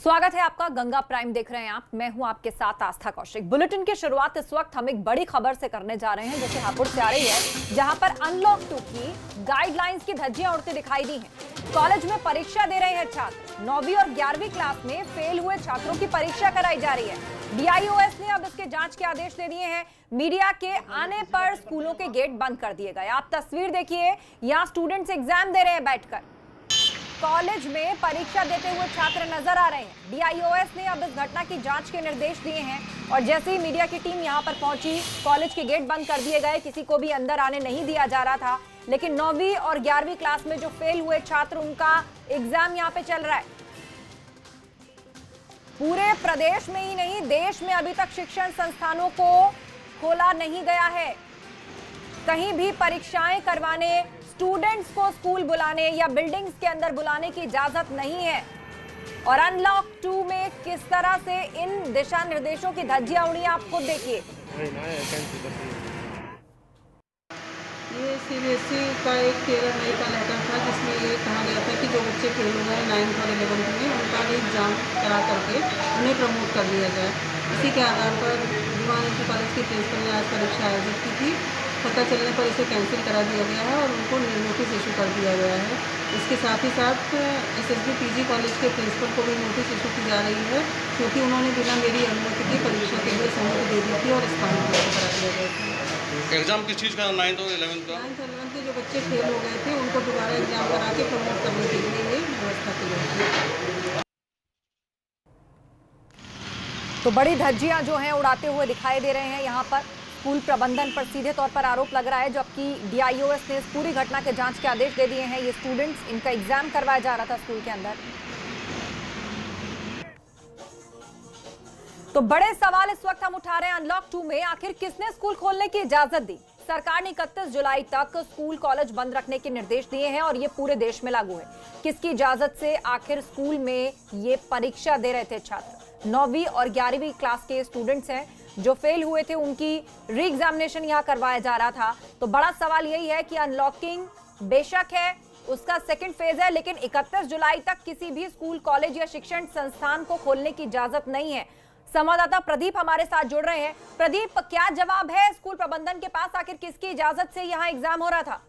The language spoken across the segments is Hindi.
स्वागत है आपका। गंगा प्राइम देख रहे हैं आप। मैं हूं आपके साथ आस्था कौशिक। बुलेटिन की शुरुआत इस वक्त हम एक बड़ी खबर से करने जा रहे हैं जो कि हापुड़ से आ रही है, जहां पर अनलॉक 2 की गाइडलाइंस की धज्जियां उड़ती दिखाई दी हैं। कॉलेज में परीक्षा दे रहे हैं छात्र। 9वीं और 11वीं क्लास में फेल हुए छात्रों की परीक्षा कराई जा रही है। डीआईओएस ने अब इसके जांच के आदेश दे दिए हैं। मीडिया के आने पर स्कूलों के गेट बंद कर दिए गए। आप तस्वीर देखिए, यहाँ स्टूडेंट्स एग्जाम दे रहे हैं बैठकर। कॉलेज में परीक्षा देते हुए छात्र नजर आ रहे हैं। डीआईओएस ने अब इस घटना की जांच के निर्देश दिए हैं और जैसे ही मीडिया की टीम यहां पर पहुंची, कॉलेज के गेट बंद कर दिए गए। किसी को भी अंदर आने नहीं दिया जा रहा था। लेकिन 9वीं और 11वीं क्लास में जो फेल हुए छात्र, उनका एग्जाम यहां पे चल रहा है। पूरे प्रदेश में ही नहीं, देश में अभी तक शिक्षण संस्थानों को खोला नहीं गया है। कहीं भी परीक्षाएं करवाने, स्टूडेंट्स को स्कूल बुलाने या बिल्डिंग्स के अंदर बुलाने की इजाजत नहीं है। और अनलॉक 2 में किस तरह से इन दिशा निर्देशों की धज्जियां उड़ी, आप खुद देखिए। ये सीबीएसई का एक 13 मई का लेटर था जिसमें ये कहा गया था कि जो बच्चे फेल हो गए 9th और 11th में, उनका भी एग्जाम करा करके उन्हें प्रमोट कर दिया जाए। इसी के आधार पर दीवान इंटर कॉलेज के प्रिंसिपल ने आज परीक्षा आयोजित की थी। पता चलने पर इसे कैंसिल करा दिया गया है और उनको नोटिस इशू कर दिया गया है। इसके साथ ही साथ एसएसबी पीजी कॉलेज के प्रिंसिपल को भी नोटिस इशू की जा रही है, क्योंकि उन्होंने बिना मेरी अनुमति के परीक्षा के लिए सहमति दे दी थी और स्थान करा दिया गया था। एग्जाम किस चीज़ का? 9th और 11th का? 9th और 11th के जो बच्चे फेल हो गए थे उनको दोबारा एग्जाम करा के प्रमोट करने के लिए ये व्यवस्था की गई थी। तो बड़ी धज्जियां जो हैं उड़ाते हुए दिखाई दे रहे हैं यहाँ पर। स्कूल प्रबंधन पर सीधे तौर पर आरोप लग रहा है, जबकि डीआईओएस ने इस पूरी घटना के जांच के आदेश दे दिए हैं। ये स्टूडेंट्स, इनका एग्जाम करवाया जा रहा था स्कूल के अंदर। तो बड़े सवाल इस वक्त हम उठा रहे हैं। अनलॉक 2 में आखिर किसने स्कूल खोलने की इजाजत दी? सरकार ने 31 जुलाई तक स्कूल कॉलेज बंद रखने के निर्देश दिए हैं और ये पूरे देश में लागू है। किसकी इजाजत से आखिर स्कूल में ये परीक्षा दे रहे थे छात्र? 9वीं और 11वीं क्लास के स्टूडेंट्स हैं जो फेल हुए थे, उनकी री एग्जामिनेशन यहाँ करवाया जा रहा था। तो बड़ा सवाल यही है कि अनलॉकिंग बेशक है, उसका सेकंड फेज है, लेकिन 31 जुलाई तक किसी भी स्कूल, कॉलेज या शिक्षण संस्थान को खोलने की इजाजत नहीं है। संवाददाता प्रदीप हमारे साथ जुड़ रहे हैं। प्रदीप, क्या जवाब है स्कूल प्रबंधन के पास? आखिर किसकी इजाजत से यहाँ एग्जाम हो रहा था?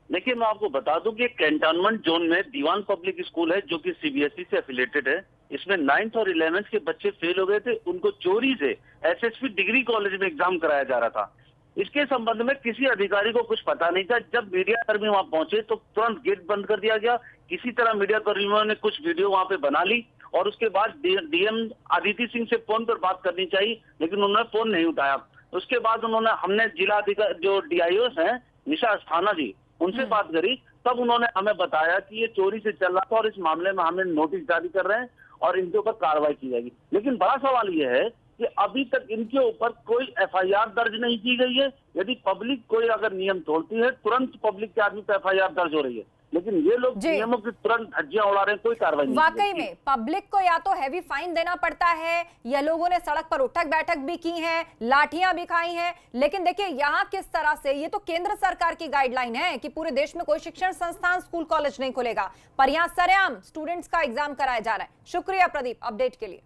देखिए, मैं आपको बता दूं कि कैंटोनमेंट जोन में दीवान पब्लिक स्कूल है जो कि सीबीएसई से एफिलेटेड है। इसमें 9th और 11th के बच्चे फेल हो गए थे, उनको चोरी से एसएसपी डिग्री कॉलेज में एग्जाम कराया जा रहा था। इसके संबंध में किसी अधिकारी को कुछ पता नहीं था। जब मीडिया कर्मी वहां पहुंचे तो तुरंत गेट बंद कर दिया गया। किसी तरह मीडिया कर्मियों ने कुछ वीडियो वहां पे बना ली और उसके बाद डीएम आदित्य सिंह से फोन पर बात करनी चाहिए, लेकिन उन्होंने फोन नहीं उठाया। उसके बाद हमने जिला अधिकारी जो डीआईओएस है निशा अस्थाना जी, उनसे बात करी। तब उन्होंने हमें बताया कि ये चोरी से चल रहा था और इस मामले में हमें नोटिस जारी कर रहे हैं और इनके ऊपर कार्रवाई की जाएगी। लेकिन बड़ा सवाल ये है कि अभी तक इनके ऊपर कोई एफआईआर दर्ज नहीं की गई है। यदि पब्लिक कोई अगर नियम तोड़ती है, तुरंत पब्लिक के आदमी पर एफआईआर दर्ज हो रही है, लेकिन ये लोग नियमों की तुरंत धज्जियां उड़ा रहे हैं, कोई कार्रवाई नहीं। वाकई में पब्लिक को या तो हैवी फाइन देना पड़ता है या लोगों ने सड़क पर उठक बैठक भी की है, लाठियां भी खाई हैं। लेकिन देखिए यहाँ किस तरह से, ये तो केंद्र सरकार की गाइडलाइन है कि पूरे देश में कोई शिक्षण संस्थान, स्कूल, कॉलेज नहीं खुलेगा, पर यहाँ सरेआम स्टूडेंट्स का एग्जाम कराया जा रहा है। शुक्रिया प्रदीप अपडेट के लिए।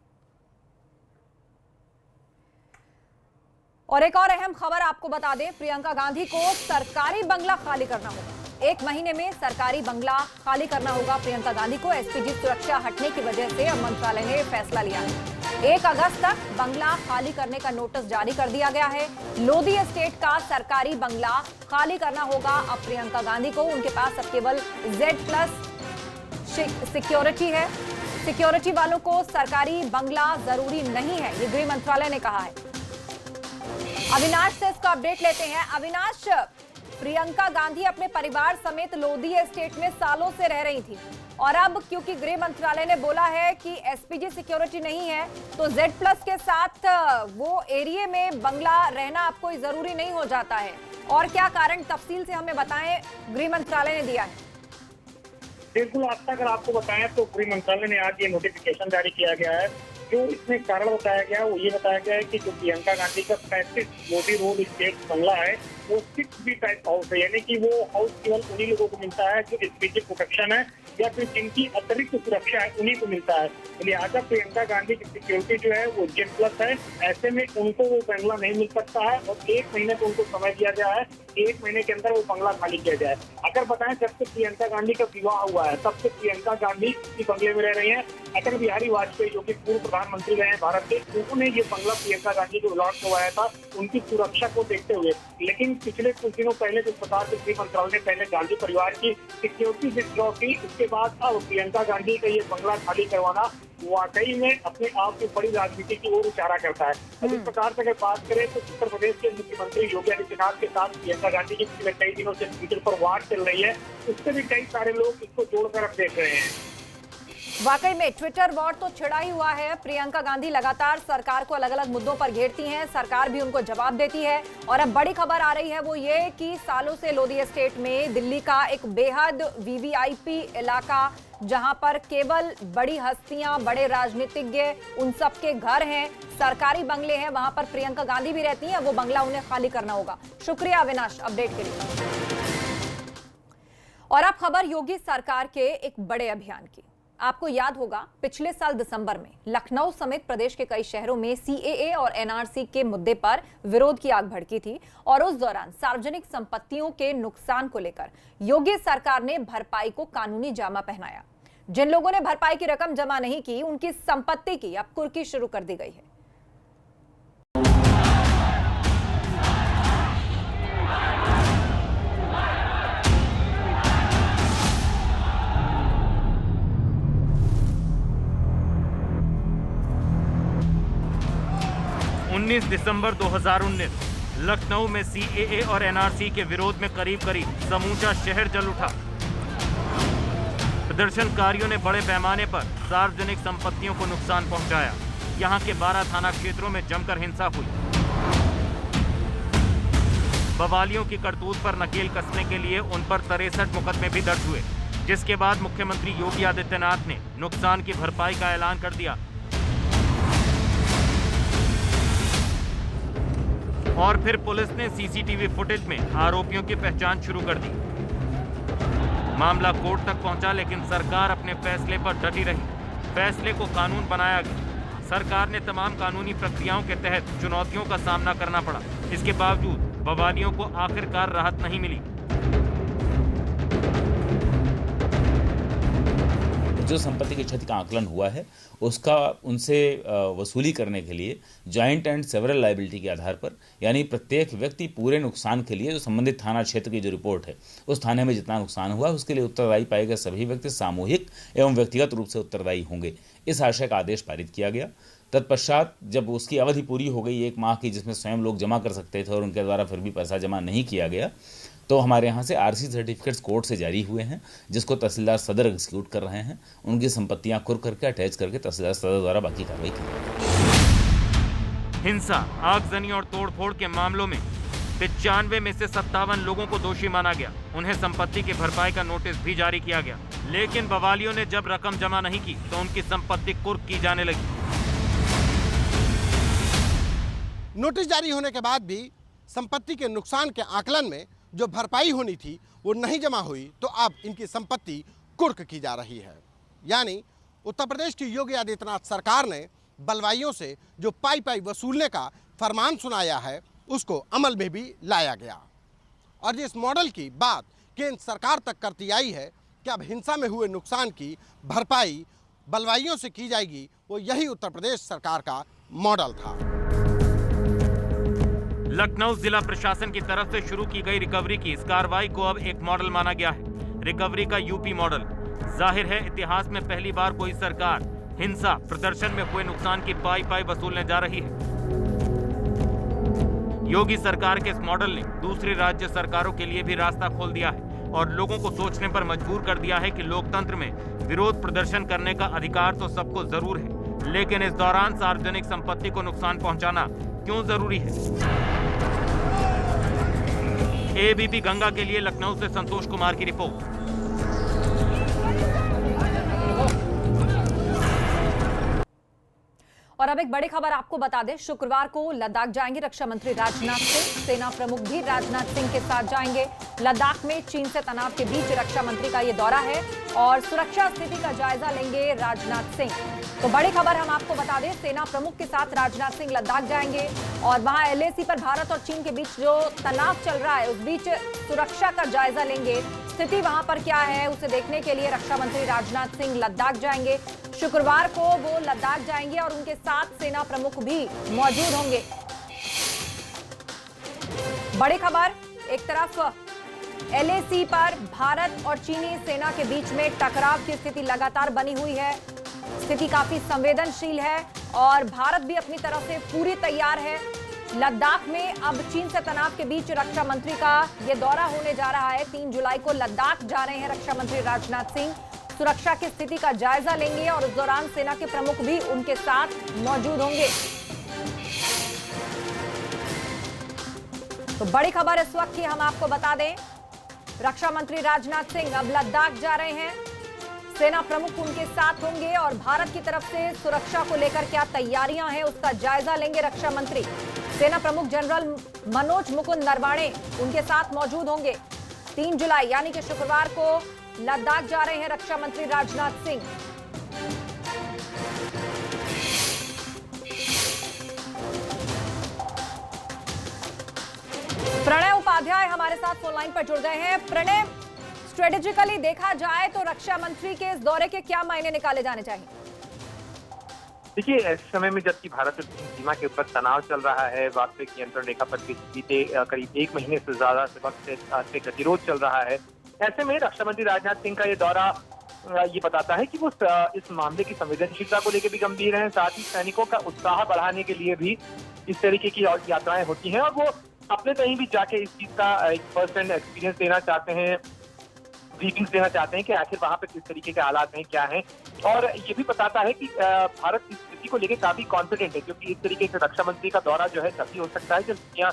और एक और अहम खबर आपको बता दें, प्रियंका गांधी को सरकारी बंगला खाली करना होगा। 1 महीने में सरकारी बंगला खाली करना होगा प्रियंका गांधी को। एसपीजी सुरक्षा हटने की वजह से अब मंत्रालय ने फैसला लिया है। 1 अगस्त तक बंगला खाली करने का नोटिस जारी कर दिया गया है। लोधी एस्टेट का सरकारी बंगला खाली करना होगा अब प्रियंका गांधी को। उनके पास अब केवल Z+ सिक्योरिटी है। सिक्योरिटी वालों को सरकारी बंगला जरूरी नहीं है, ये गृह मंत्रालय ने कहा है। अविनाश से इसका अपडेट लेते हैं। अविनाश, प्रियंका गांधी अपने परिवार समेत लोधी एस्टेट में सालों से रह रही थी और अब क्योंकि गृह मंत्रालय ने बोला है कि एसपीजी सिक्योरिटी नहीं है, तो Z+ के साथ वो एरिया में बंगला रहना अब कोई जरूरी नहीं हो जाता है। और क्या कारण, तफसील से हमें बताएं, गृह मंत्रालय ने दिया है। बिल्कुल आस्था, अगर आपको बताएं तो गृह मंत्रालय ने आज ये नोटिफिकेशन जारी किया गया है। जो इसमें कारण बताया गया है वो ये बताया गया है कि जो प्रियंका गांधी का 35 लोधी रोड स्टेट बंगला है, वो 6B टाइप हाउस है, यानी कि वो हाउस केवल उन्हीं लोगों को मिलता है जो स्पेशल प्रोटेक्शन है या फिर जिनकी अतिरिक्त सुरक्षा है, उन्हीं को मिलता है। लिहाजा प्रियंका गांधी की सिक्योरिटी जो है वो जेड प्लस है, ऐसे में उनको वो बंगला नहीं मिल सकता है और 1 महीने को उनको समय दिया गया है, 1 महीने के अंदर वो बंगला खाली किया जाए। अगर बताएं जब से प्रियंका गांधी का विवाह हुआ है तब से प्रियंका गांधी इसी बंगले में रह रही है। अटल बिहारी वाजपेयी जो कि पूर्व प्रधानमंत्री रहे हैं भारत के, उन्होंने ये बंगला प्रियंका गांधी को अलॉट करवाया था उनकी सुरक्षा को देखते हुए। लेकिन पिछले कुछ दिनों पहले जिस प्रकार से गृह मंत्रालय ने पहले गांधी परिवार की सिक्योरिटी विथड्रॉ की, उसके बाद अब प्रियंका गांधी का ये बंगला खाली करवाना वाकई में अपने आप की बड़ी राजनीति की ओर इशारा करता है। इस प्रकार से अगर बात करें तो उत्तर प्रदेश के मुख्यमंत्री योगी आदित्यनाथ के साथ प्रियंका गांधी की पिछले कई दिनों से ट्विटर पर वार चल रही है, उससे भी कई सारे लोग इसको जोड़कर अब देख रहे हैं। वाकई में ट्विटर वॉर तो छिड़ा ही हुआ है। प्रियंका गांधी लगातार सरकार को अलग अलग मुद्दों पर घेरती हैं, सरकार भी उनको जवाब देती है। और अब बड़ी खबर आ रही है वो ये कि सालों से लोधी एस्टेट में दिल्ली का एक बेहद वीवीआईपी इलाका, जहां पर केवल बड़ी हस्तियां, बड़े राजनीतिज्ञ, उन सब के घर हैं, सरकारी बंगले हैं, वहां पर प्रियंका गांधी भी रहती हैं। वो बंगला उन्हें खाली करना होगा। शुक्रिया अविनाश अपडेट के लिए। और अब खबर योगी सरकार के एक बड़े अभियान की। आपको याद होगा पिछले साल दिसंबर में लखनऊ समेत प्रदेश के कई शहरों में सीएए और एनआरसी के मुद्दे पर विरोध की आग भड़की थी और उस दौरान सार्वजनिक संपत्तियों के नुकसान को लेकर योगी सरकार ने भरपाई को कानूनी जामा पहनाया। जिन लोगों ने भरपाई की रकम जमा नहीं की, उनकी संपत्ति की अब कुर्की शुरू कर दी गई है। 19 दिसंबर 2019 लखनऊ में सीएए और एनआरसी के विरोध में करीब समूचा शहर जल उठा। प्रदर्शनकारियों ने बड़े पैमाने पर सार्वजनिक संपत्तियों को नुकसान पहुंचाया। यहां के 12 थाना क्षेत्रों में जमकर हिंसा हुई। बवालियों की करतूत पर नकेल कसने के लिए उन पर 63 मुकदमे भी दर्ज हुए, जिसके बाद मुख्यमंत्री योगी आदित्यनाथ ने नुकसान की भरपाई का ऐलान कर दिया और फिर पुलिस ने सीसीटीवी फुटेज में आरोपियों की पहचान शुरू कर दी। मामला कोर्ट तक पहुंचा, लेकिन सरकार अपने फैसले पर डटी रही। फैसले को कानून बनाया गया। सरकार ने तमाम कानूनी प्रक्रियाओं के तहत चुनौतियों का सामना करना पड़ा। इसके बावजूद बवालियों को आखिरकार राहत नहीं मिली। जो संपत्ति की क्षति का आकलन हुआ है उसका उनसे वसूली करने के लिए जॉइंट एंड सेवरल लायबिलिटी के आधार पर, यानी प्रत्येक व्यक्ति पूरे नुकसान के लिए जो संबंधित थाना क्षेत्र की जो रिपोर्ट है, उस थाने में जितना नुकसान हुआ उसके लिए उत्तरदायी पाए गए सभी व्यक्ति सामूहिक एवं व्यक्तिगत रूप से उत्तरदायी होंगे। इस आशय का आदेश पारित किया गया। तत्पश्चात जब उसकी अवधि पूरी हो गई 1 माह की, जिसमें स्वयं लोग जमा कर सकते थे और उनके द्वारा फिर भी पैसा जमा नहीं किया गया, तो हमारे यहाँ से आरसी सर्टिफिकेट्स कोर्ट से जारी हुए हैं, जिसको तहसीलदार सदर एग्जीक्यूट कर रहे हैं। उनकी संपत्तियां कुर्क करके अटैच करके तहसीलदार सदर द्वारा बाकी कार्रवाई की जाएगी। हिंसा, आगजनी और तोड़फोड़ के मामलों में 95 में से 57 लोगों को दोषी माना गया। उन्हें संपत्ति की भरपाई का नोटिस भी जारी किया गया, लेकिन बवालियों ने जब रकम जमा नहीं की तो उनकी संपत्ति कुर्क की जाने लगी। नोटिस जारी होने के बाद भी संपत्ति के नुकसान के आकलन में जो भरपाई होनी थी वो नहीं जमा हुई, तो अब इनकी संपत्ति कुर्क की जा रही है। यानी उत्तर प्रदेश की योगी आदित्यनाथ सरकार ने बलवाइयों से जो पाई वसूलने का फरमान सुनाया है उसको अमल में भी लाया गया। और जिस मॉडल की बात केंद्र सरकार तक करती आई है कि अब हिंसा में हुए नुकसान की भरपाई बलवाइयों से की जाएगी, वो यही उत्तर प्रदेश सरकार का मॉडल था। लखनऊ जिला प्रशासन की तरफ से शुरू की गई रिकवरी की इस कार्रवाई को अब एक मॉडल माना गया है, रिकवरी का यूपी मॉडल। जाहिर है इतिहास में पहली बार कोई सरकार हिंसा प्रदर्शन में हुए नुकसान की पाई वसूलने जा रही है। योगी सरकार के इस मॉडल ने दूसरी राज्य सरकारों के लिए भी रास्ता खोल दिया है और लोगों को सोचने पर मजबूर कर दिया है कि लोकतंत्र में विरोध प्रदर्शन करने का अधिकार तो सबको जरूर है, लेकिन इस दौरान सार्वजनिक संपत्ति को नुकसान पहुंचाना क्यों जरूरी है। एबीपी गंगा के लिए लखनऊ से संतोष कुमार की रिपोर्ट। और अब एक बड़ी खबर आपको बता दें, शुक्रवार को लद्दाख जाएंगे रक्षा मंत्री राजनाथ सिंह। सेना प्रमुख भी राजनाथ सिंह के साथ जाएंगे। लद्दाख में चीन से तनाव के बीच रक्षा मंत्री का ये दौरा है और सुरक्षा स्थिति का जायजा लेंगे राजनाथ सिंह। तो बड़ी खबर हम आपको बता दें, सेना प्रमुख के साथ राजनाथ सिंह लद्दाख जाएंगे और वहां LAC पर भारत और चीन के बीच जो तनाव चल रहा है उस बीच सुरक्षा का जायजा लेंगे। स्थिति वहां पर क्या है उसे देखने के लिए रक्षा मंत्री राजनाथ सिंह लद्दाख जाएंगे। शुक्रवार को वो लद्दाख जाएंगे और उनके साथ सेना प्रमुख भी मौजूद होंगे। बड़ी खबर, एक तरफ LAC पर भारत और चीनी सेना के बीच में टकराव की स्थिति लगातार बनी हुई है। स्थिति काफी संवेदनशील है और भारत भी अपनी तरफ से पूरी तैयार है। लद्दाख में अब चीन से तनाव के बीच रक्षा मंत्री का यह दौरा होने जा रहा है। 3 जुलाई को लद्दाख जा रहे हैं रक्षा मंत्री राजनाथ सिंह। सुरक्षा की स्थिति का जायजा लेंगे और उस दौरान सेना के प्रमुख भी उनके साथ मौजूद होंगे। तो बड़ी खबर इस वक्त की हम आपको बता दें, रक्षा मंत्री राजनाथ सिंह अब लद्दाख जा रहे हैं। सेना प्रमुख उनके साथ होंगे और भारत की तरफ से सुरक्षा को लेकर क्या तैयारियां हैं उसका जायजा लेंगे रक्षा मंत्री। सेना प्रमुख जनरल मनोज मुकुंद नरवाणे उनके साथ मौजूद होंगे। 3 जुलाई यानी कि शुक्रवार को लद्दाख जा रहे हैं रक्षा मंत्री राजनाथ सिंह। प्रणय उपाध्याय हमारे साथ फोन लाइन पर जुड़ गए हैं। प्रणय, स्ट्रेटेजिकली देखा जाए तो रक्षा मंत्री के इस दौरे के क्या मायने निकाले जाने चाहिए? देखिए, इस समय में जबकि भारत और चीन सीमा के ऊपर तनाव चल रहा है, वास्तविक नियंत्रण रेखा पर बीते करीब 1 महीने से ज्यादा वक्त से गतिरोध चल रहा है, ऐसे में रक्षा मंत्री राजनाथ सिंह का ये दौरा ये बताता है कि वो इस मामले की संवेदनशीलता को लेकर भी गंभीर है। साथ ही सैनिकों का उत्साह बढ़ाने के लिए भी इस तरीके की यात्राएं होती हैं और वो अपने कहीं भी जाके इस चीज का एक पर्सनल एक्सपीरियंस देना चाहते हैं, ब्रीफिंग्स देना चाहते हैं कि आखिर वहां पे किस तरीके के हालात हैं, क्या हैं। और ये भी बताता है कि भारत इस स्थिति को लेकर काफी कॉन्फिडेंट है, क्योंकि इस तरीके से रक्षा मंत्री का दौरा जो है तभी हो सकता है जब दुनिया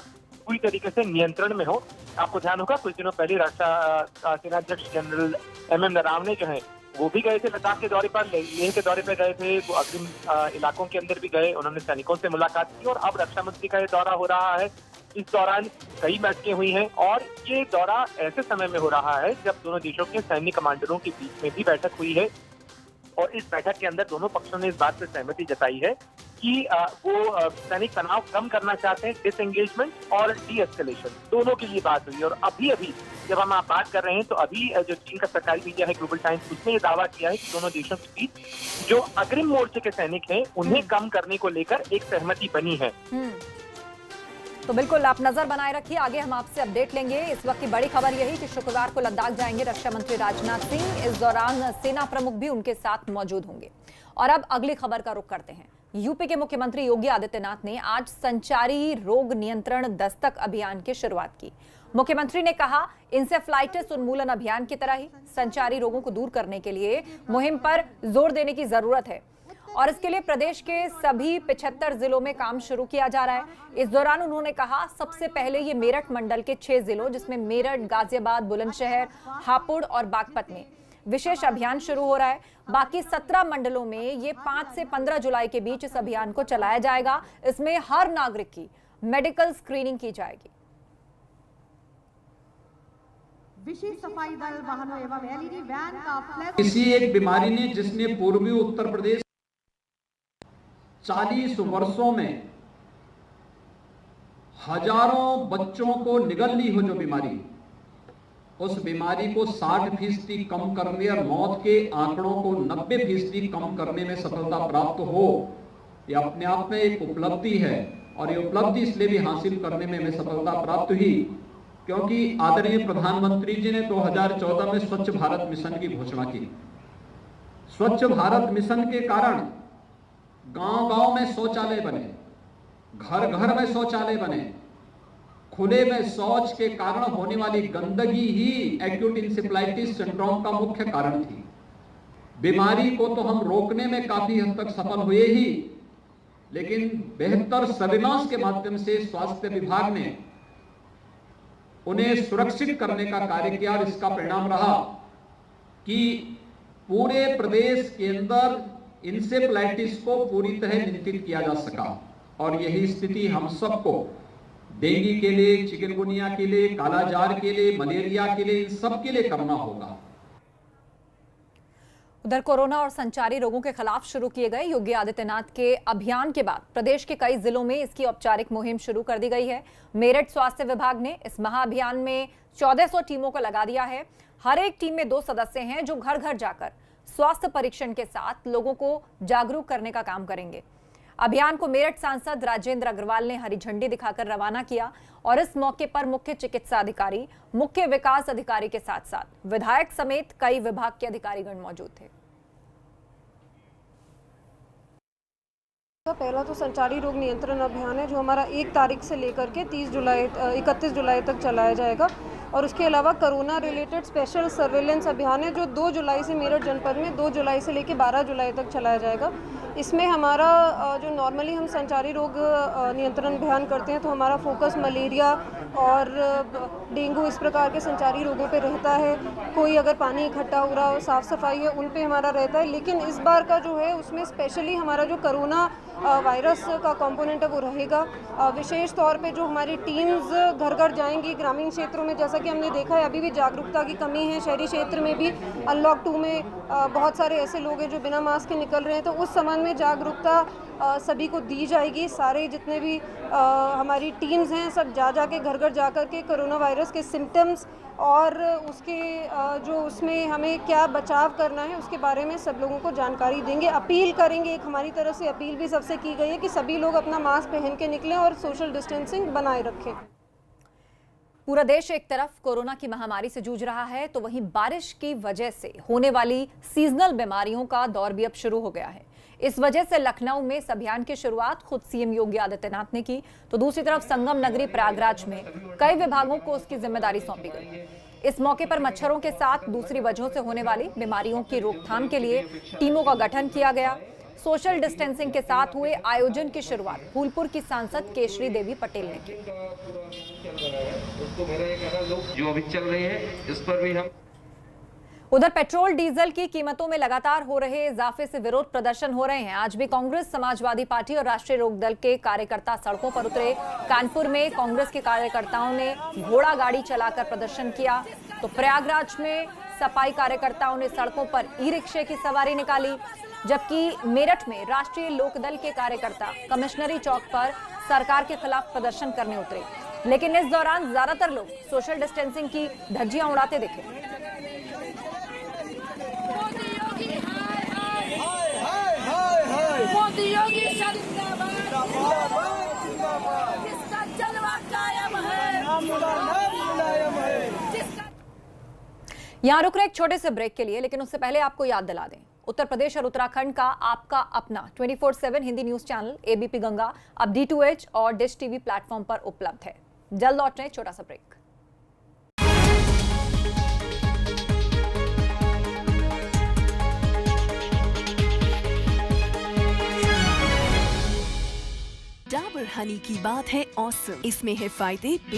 पूरी तरीके से नियंत्रण में हो। आपको ध्यान होगा कुछ दिनों पहले रक्षा सेनाध्यक्ष जनरल MM नरवणे जो है वो भी गए थे लद्दाख के दौरे पर, लेह के दौरे पर गए थे, वो अग्रिम इलाकों के अंदर भी गए, उन्होंने सैनिकों से मुलाकात की और अब रक्षा मंत्री का ये दौरा हो रहा है। इस दौरान कई बैठकें हुई हैं और ये दौरा ऐसे समय में हो रहा है जब दोनों देशों के सैन्य कमांडरों के बीच में भी बैठक हुई है और इस बैठक के अंदर दोनों पक्षों ने इस बात पर सहमति जताई है कि वो सैनिक तनाव कम करना चाहते हैं, डिसएंगेजमेंट और डी एस्केलेशन दोनों के लिए बात हुई। और अभी जब हम आप बात कर रहे हैं तो अभी जो चीन का सरकारी मीडिया है ग्लोबल टाइम्स, उसने ये दावा किया है कि दोनों देशों के बीच जो अग्रिम मोर्चे के सैनिक हैं उन्हें कम करने को लेकर एक सहमति बनी है। तो बिल्कुल आप नजर बनाए रखिए, आगे हम आपसे अपडेट लेंगे। इस वक्त की बड़ी खबर यही कि शुक्रवार को लद्दाख जाएंगे रक्षा मंत्री राजनाथ सिंह। इस दौरान सेना प्रमुख भी उनके साथ मौजूद होंगे। और अब अगली खबर का रुख करते हैं। यूपी के मुख्यमंत्री योगी आदित्यनाथ ने आज संचारी रोग नियंत्रण दस्तक अभियान की शुरुआत की। मुख्यमंत्री ने कहा, इंसेफ्लाइटिस उन्मूलन अभियान की तरह ही संचारी रोगों को दूर करने के लिए मुहिम पर जोर देने की जरूरत है और इसके लिए प्रदेश के सभी 75 जिलों में काम शुरू किया जा रहा है। इस दौरान उन्होंने कहा, सबसे पहले ये मेरठ मंडल के 6 जिलों जिसमें मेरठ, गाजियाबाद, बुलंदशहर, हापुड़ और बागपत में विशेष अभियान शुरू हो रहा है। बाकी 17 मंडलों में ये 5 से 15 जुलाई के बीच इस अभियान को चलाया जाएगा। इसमें हर नागरिक की मेडिकल स्क्रीनिंग की जाएगी। विशेष सफाई दल वाहनों एवं LED वैन का फ्लैग। किसी एक बीमारी ने जिसने पूर्वी उत्तर प्रदेश 40 वर्षों में हजारों बच्चों को निगल ली हो, जो बीमारी, उस बीमारी को 60% कम करने और मौत के आंकड़ों को 90% कम करने में सफलता प्राप्त हो, यह अपने आप में एक उपलब्धि है। और ये उपलब्धि इसलिए भी हासिल करने में हमें सफलता प्राप्त हुई क्योंकि आदरणीय प्रधानमंत्री जी ने 2014 में स्वच्छ भारत मिशन की घोषणा की। स्वच्छ भारत मिशन के कारण गांव-गांव में शौचालय बने, घर-घर में शौचालय बने। खुले में शौच के कारण होने वाली गंदगी ही एक्यूट इंसेफ्लाइटिस सिंड्रोम का मुख्य कारण थी। बीमारी को तो हम रोकने में काफी हद तक सफल हुए ही, लेकिन बेहतर सर्विलांस के माध्यम से स्वास्थ्य विभाग ने उन्हें सुरक्षित करने का कार्य किया और इसका परिणाम रहा कि पूरे प्रदेश के अंदर इंसेफ्लाइटिस को पूरी तरह नियंत्रित किया जा सका। और यही स्थिति हम सबको डेंगू के लिए, चिकनगुनिया के लिए, कालाजार के लिए, मलेरिया के लिए, इन सब के लिए करना होगा। उधर कोरोना और संचारी रोगों के खिलाफ शुरू किए गए योगी आदित्यनाथ के अभियान के बाद प्रदेश के कई जिलों में इसकी औपचारिक मुहिम शुरू कर दी गई है। मेरठ स्वास्थ्य विभाग ने इस महाअभियान में 1400 टीमों को लगा दिया है। हर एक टीम में 2 सदस्य हैं जो घर घर जाकर स्वास्थ्य परीक्षण के साथ लोगों को जागरूक करने का काम करेंगे। अभियान को मेरठ सांसद राजेंद्र अग्रवाल ने हरी झंडी दिखाकर रवाना किया और इस मौके पर मुख्य चिकित्सा अधिकारी, मुख्य विकास अधिकारी के साथ साथ विधायक समेत कई विभाग के अधिकारीगण मौजूद थे। पहला तो संचारी रोग नियंत्रण अभियान है जो हमारा 1 तारीख से लेकर के 31 जुलाई तक चलाया जाएगा। और उसके अलावा कोरोना रिलेटेड स्पेशल सर्वेलेंस अभियान है जो 2 जुलाई से मेरठ जनपद में 2 जुलाई से लेकर 12 जुलाई तक चलाया जाएगा। इसमें हमारा जो नॉर्मली हम संचारी रोग नियंत्रण अभियान करते हैं तो हमारा फोकस मलेरिया और डेंगू इस प्रकार के संचारी रोगों पे रहता है। कोई अगर पानी इकट्ठा हो रहा हो, साफ़ सफाई है, उन पे हमारा रहता है। लेकिन इस बार का जो है उसमें स्पेशली हमारा जो कोरोना वायरस का कंपोनेंट है वो रहेगा। विशेष तौर पे जो हमारी टीम्स घर घर जाएंगी ग्रामीण क्षेत्रों में, जैसा कि हमने देखा है अभी भी जागरूकता की कमी है। शहरी क्षेत्र में भी अनलॉक 2 में बहुत सारे ऐसे लोग हैं जो बिना मास्क के निकल रहे हैं, तो उस संबंध में जागरूकता सभी को दी जाएगी। सारे जितने भी हमारी टीम्स हैं सब जाके घर घर जा कर के कोरोना वायरस के सिम्टम्स और उसके जो उसमें हमें क्या बचाव करना है उसके बारे में सब लोगों को जानकारी देंगे। अपील करेंगे, एक हमारी तरफ से अपील भी सबसे की गई है कि सभी लोग अपना मास्क पहन के निकलें और सोशल डिस्टेंसिंग बनाए रखें। पूरा देश एक तरफ कोरोना की महामारी से जूझ रहा है तो वहीं बारिश की वजह से होने वाली सीजनल बीमारियों का दौर भी अब शुरू हो गया है। इस वजह से लखनऊ में इस अभियान की शुरुआत खुद सीएम योगी आदित्यनाथ ने की, तो दूसरी तरफ संगम नगरी प्रयागराज में कई विभागों को उसकी जिम्मेदारी सौंपी गई। इस मौके पर मच्छरों के साथ दूसरी वजहों से होने वाली बीमारियों की रोकथाम के लिए टीमों का गठन किया गया। सोशल डिस्टेंसिंग के साथ हुए आयोजन की शुरुआत फूलपुर की सांसद केशरी देवी पटेल ने की। जो अभी चल रहे हैं इस पर भी हम उधर पेट्रोल डीजल की कीमतों में लगातार हो रहे इजाफे से विरोध प्रदर्शन हो रहे हैं। आज भी कांग्रेस, समाजवादी पार्टी और राष्ट्रीय लोकदल के कार्यकर्ता सड़कों पर उतरे। कानपुर में कांग्रेस के कार्यकर्ताओं ने घोड़ा गाड़ी चलाकर प्रदर्शन किया, तो प्रयागराज में सफाई कार्यकर्ताओं ने सड़कों पर ई रिक्शे की सवारी निकाली, जबकि मेरठ में राष्ट्रीय लोकदल के कार्यकर्ता कमिश्नरी चौक पर सरकार के खिलाफ प्रदर्शन करने उतरे। लेकिन इस दौरान ज्यादातर लोग सोशल डिस्टेंसिंग की धज्जियां उड़ाते दिखे। यहां रुक रहे एक छोटे से ब्रेक के लिए, लेकिन उससे पहले आपको याद दिला दें, उत्तर प्रदेश और उत्तराखंड का आपका अपना 24/7 Hindi news channel ABP Ganga अब D2H और डिश टीवी प्लेटफॉर्म पर उपलब्ध है। जल्द लौट रहे हैं, छोटा सा ब्रेक। डाबर हनी की बात है औसम, इसमें है फायदे